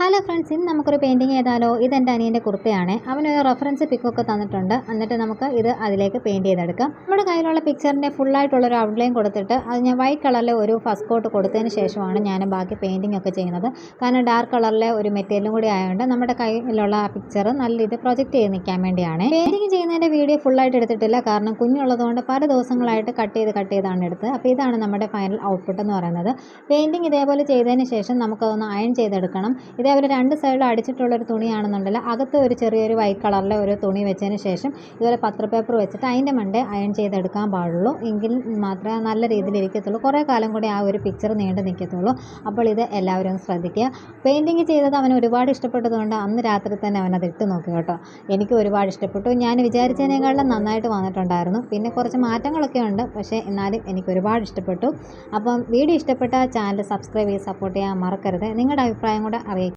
Hello friends, ഇന്ന് നമുക്കൊരു painting ചെയ്താലോ? ഇതെൻ്റെ അനിയൻ്റെ കുർത്തയാണ്. അവനൊരു റെഫറൻസ് പിക്കൊക്കെ തന്നിട്ടുണ്ട്. എന്നിട്ട് നമുക്ക് ഇത് അതിലേക്ക് പെയിൻറ്റ് ചെയ്തെടുക്കാം. നമ്മുടെ കയ്യിലുള്ള പിക്ചറിൻ്റെ ഫുള്ളായിട്ടുള്ളൊരു ഔട്ട്ലൈൻ കൊടുത്തിട്ട് അത് ഞാൻ വൈറ്റ് കളറിലെ ഒരു ഫസ്റ്റ് കോട്ട് കൊടുത്തതിന് ശേഷമാണ് ഞാൻ ബാക്കി പെയിൻറ്റിംഗ് ഒക്കെ ചെയ്യുന്നത്. കാരണം ഡാർക്ക് കളറിലെ ഒരു മെറ്റീരിയലും കൂടി ആയതുകൊണ്ട് നമ്മുടെ കയ്യിലുള്ള ആ പിക്ചർ നല്ല രീതിയിൽ പ്രൊജക്റ്റ് ചെയ്ത് നിൽക്കാൻ വേണ്ടിയാണ്. പെയിൻറ്റിങ് ചെയ്യുന്നതിൻ്റെ വീഡിയോ ഫുള്ളായിട്ട് എടുത്തിട്ടില്ല, കാരണം കുഞ്ഞുള്ളതുകൊണ്ട് പല ദിവസങ്ങളായിട്ട് കട്ട് ചെയ്താണ് എടുത്തത്. അപ്പോൾ ഇതാണ് നമ്മുടെ ഫൈനൽ ഔട്ട്പുട്ട് എന്ന് പറയുന്നത്. പെയിൻറ്റിങ് ഇതേപോലെ ചെയ്തതിന് ശേഷം നമുക്കതൊന്ന് അയൺ ചെയ്തെടുക്കണം. ഇതേപോലെ രണ്ട് സൈഡിലും അടിച്ചിട്ടുള്ളൊരു തുണിയാണെന്നുണ്ടെങ്കിൽ അകത്ത് ഒരു ചെറിയൊരു വൈറ്റ് കളറിലെ ഒരു തുണി വെച്ചതിന് ശേഷം ഇതുപോലെ പത്രപ്പേപ്പർ വെച്ചിട്ട് അതിൻ്റെ മണ്ടേ അയൺ ചെയ്തെടുക്കാൻ പാടുള്ളൂ. എങ്കിൽ മാത്രമേ നല്ല രീതിയിൽ ഇരിക്കത്തുള്ളൂ. കുറേ കാലം കൂടി ആ ഒരു പിക്ചർ നീണ്ടു നിൽക്കത്തുള്ളൂ. അപ്പോൾ ഇത് എല്ലാവരും ശ്രദ്ധിക്കുക. പെയിൻറ്റിങ് ചെയ്തത് അവന് ഒരുപാട് ഇഷ്ടപ്പെട്ടതുകൊണ്ട് അന്ന് രാത്രി തന്നെ അവനത് ഇട്ട് നോക്കി കേട്ടോ. എനിക്ക് ഒരുപാട് ഇഷ്ടപ്പെട്ടു. ഞാൻ വിചാരിച്ചതിനേക്കാളും നന്നായിട്ട് വന്നിട്ടുണ്ടായിരുന്നു. പിന്നെ കുറച്ച് മാറ്റങ്ങളൊക്കെ ഉണ്ട്, പക്ഷേ എന്നാലും എനിക്ക് ഒരുപാട് ഇഷ്ടപ്പെട്ടു. അപ്പം വീഡിയോ ഇഷ്ടപ്പെട്ട ചാനൽ സബ്സ്ക്രൈബ് ചെയ്ത് സപ്പോർട്ട് ചെയ്യാൻ മറക്കരുത്. നിങ്ങളുടെ അഭിപ്രായം കൂടെ അറിയിക്കുക.